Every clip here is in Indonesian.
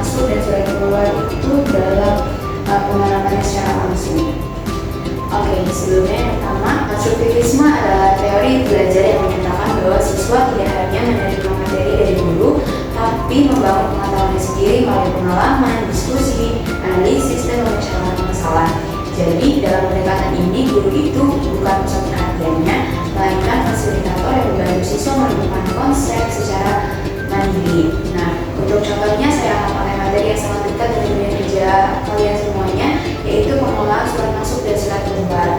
masuk dan surat keluar itu dalam pengalamannya secara langsung. Oke, sebelumnya yang pertama, konstruktivisme adalah teori belajar yang menyatakan bahwa siswa tidak hanya menerima materi dari guru, tapi membangun pengetahuannya sendiri melalui pengalaman, diskusi, analisis, dan pemecahan masalah. Jadi, dalam pendekatan ini, guru itu bukan pusat perhatiannya, melainkan fasilitator yang membantu siswa menemukan konsep secara mandiri. Nah, untuk contohnya saya akan pakai materi yang sangat dekat dengan dunia kerja kalian semuanya, yaitu pengelolaan surat masuk dan surat keluar.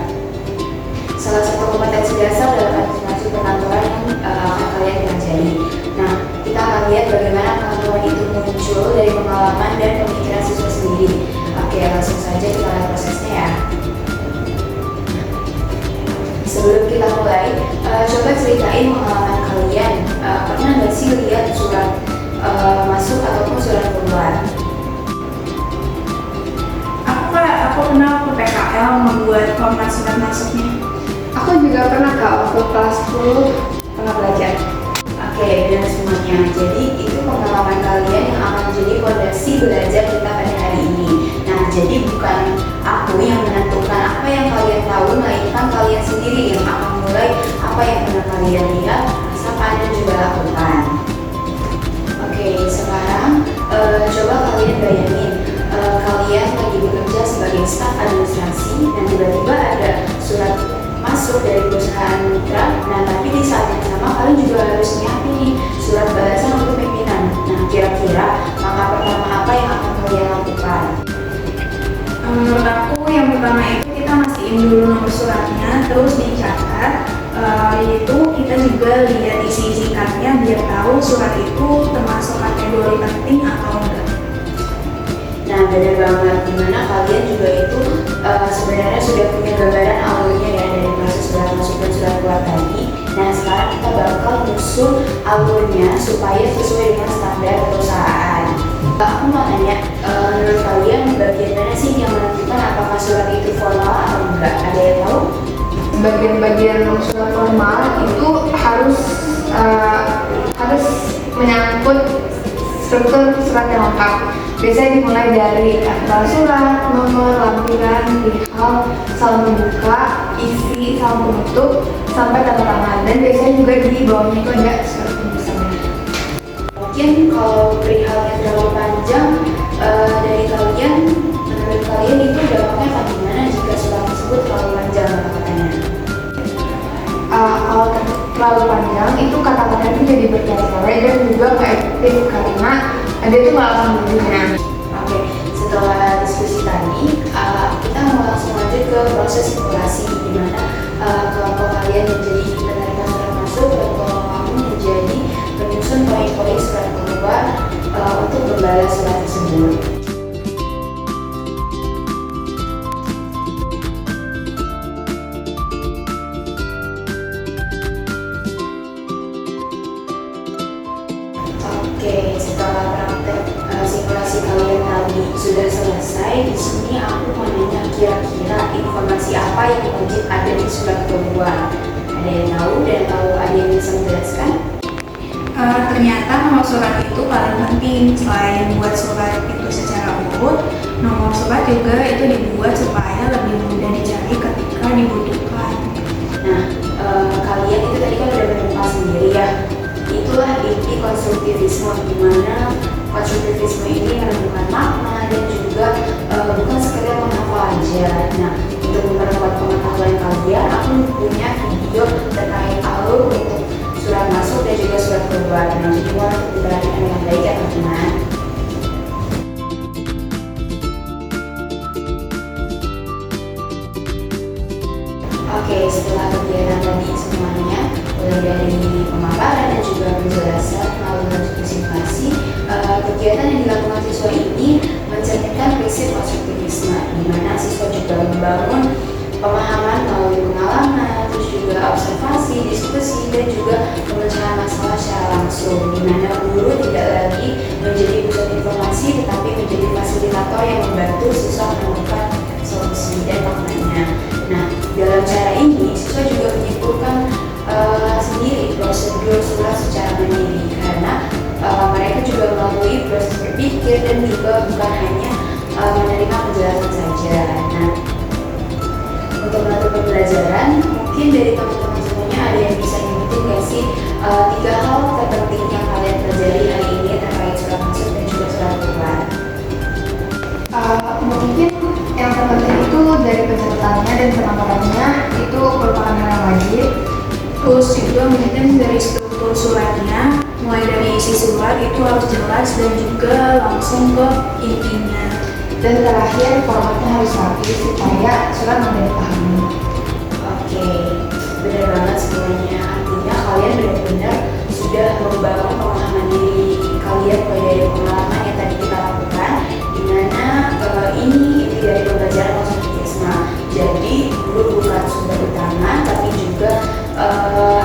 Salah satu kompetensi dasar dalam administrasi perkantoran yang akan kalian pelajari. Nah, kita akan lihat bagaimana pengetahuan itu muncul dari pengalaman dan pemikiran siswa sendiri. Oke, langsung saja kita lihat prosesnya ya. Sebelum kita mulai, coba ceritain pengalaman kalian. Pernah nggak sih lihat surat masuk ataupun surat keluar? Aku pernah ke PKL membuat format surat masuknya. Aku juga pernah Kak, waktu kelas 10 pernah belajar. Oke, benar semuanya. Jadi itu pengalaman kalian yang akan menjadi fondasi belajar kita pada hari ini. Nah, jadi bukan aku yang menentukan apa yang kalian tahu, melainkan kalian sendiri yang akan mulai apa yang pernah kalian lihat, rasakan, dan juga lakukan. Oke, sekarang coba kalian bayangin kalian lagi bekerja sebagai staf administrasi dan tiba-tiba ada surat masuk dari perusahaan mitra. Nah, tapi di saat yang sama kalian juga harus nyiapin nih surat balasan untuk pimpinan. Nah, kira-kira langkah pertama apa yang akan kalian lakukan? Menurut aku yang pertama itu kita mastiin dulu nomor suratnya, terus dicatat. Yaitu kita juga lihat isi singkatnya biar tahu surat itu termasuk kategori penting atau enggak. Nah, benar banget, dimana kalian juga itu sebenarnya sudah punya gambaran alurnya ya dari proses surat masuk dan surat keluar tadi. Nah, sekarang kita bakal nyusun alurnya supaya sesuai dengan standar perusahaan. Aku mau nanya, menurut kalian bagian mana sih yang menentukan apakah surat itu formal atau enggak? Ada yang tahu? Bagian-bagian surat formal itu harus menyangkut struktur surat yang lengkap. Biasanya dimulai dari daftar surat, nomor, lampiran, perihal, salam pembuka, isi, salam penutup, sampai tanda tangan. Dan biasanya juga di bawahnya itu ada surat penulisannya. Mungkin kalau perihalnya terlalu panjang, dari kalian, menurut kalian itu dampaknya akan gimana jika surat tersebut terlalu panjang katanya? Kalau terlalu panjang itu kata-kata itu jadi bertele-tele dan juga nggak efektif karena ada itu nggak langsung bunyinya. Oke, setelah diskusi tadi, kita mau langsung lanjut ke proses simulasi di mana kelompok kalian menjadi penerima surat masuk dan kelompok kamu menjadi penyusun poin-poin surat keluar untuk membalas surat tersebut. Oke, setelah praktek simulasi kalian tadi sudah selesai, di sini aku mau nanya kira-kira informasi apa yang wajib ada di surat keluar. Ada yang tahu dan ada yang bisa menjelaskan? Ternyata nomor surat itu paling penting. Selain buat surat itu secara urut, nomor surat juga itu dibuat supaya lebih mudah dicari ketika dibutuhkan. Nah, kalian itu tadi kan udah menemukan sendiri ya. Itulah inti konstruktivisme, di mana konstruktivisme ini menentukan makna dan juga bukan sekedar menghafal aja. Nah, untuk memperkuat pengetahuan kalian, aku punya video terkait alur untuk surat masuk dan juga surat keluar. Nah, jadi mohon untuk diperhatikan dengan baik ya teman-teman. Oke, setelah kegiatan tadi semuanya, mulai dari pemaparan dan juga penjelasan melalui simulasi, kegiatan yang dilakukan siswa ini mencerminkan prinsip konstruktivisme, di mana siswa juga membangun pemahaman melalui pengalaman, terus juga observasi, diskusi, dan juga pemecahan masalah secara langsung, di mana guru tidak lagi menjadi pusat informasi, tetapi menjadi fasilitator yang membantu siswa menemukan solusi dan maknanya. Nah, dalam cara ini, siswa juga menyimpulkan sendiri prosedur surat secara mandiri, karena mereka juga melalui proses berpikir dan juga mungkin dari teman-teman semuanya ada yang bisa nyebutin nggak sih 3 hal terpenting yang kalian pelajari hari ini terkait surat maksud dan juga surat tujuan? Mungkin yang terpenting itu dari pencatatannya dan penamatannya itu merupakan hal yang wajib. Terus juga mungkin dari struktur suratnya, mulai dari isi surat itu harus jelas dan juga langsung ke intinya. Dan terakhir formatnya harus rapi supaya surat mudah dipahami. Oke, benar banget semuanya. Artinya kalian benar-benar sudah membangun pemahaman diri kalian mulai dari pengalaman yang tadi kita lakukan, dimana ini inti dari pembelajaran konstruktivisme. Jadi guru bukan sumber utama, tapi juga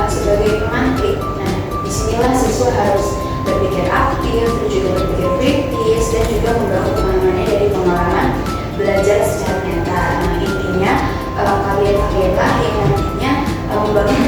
sebagai pemantik. Nah, disinilah siswa harus berpikir aktif, dan juga berpikir kritis, dan juga membangun pemahamannya dari pengalaman belajar secara nyata. Nah, intinya kalian-kalianlah yang nantinya membangun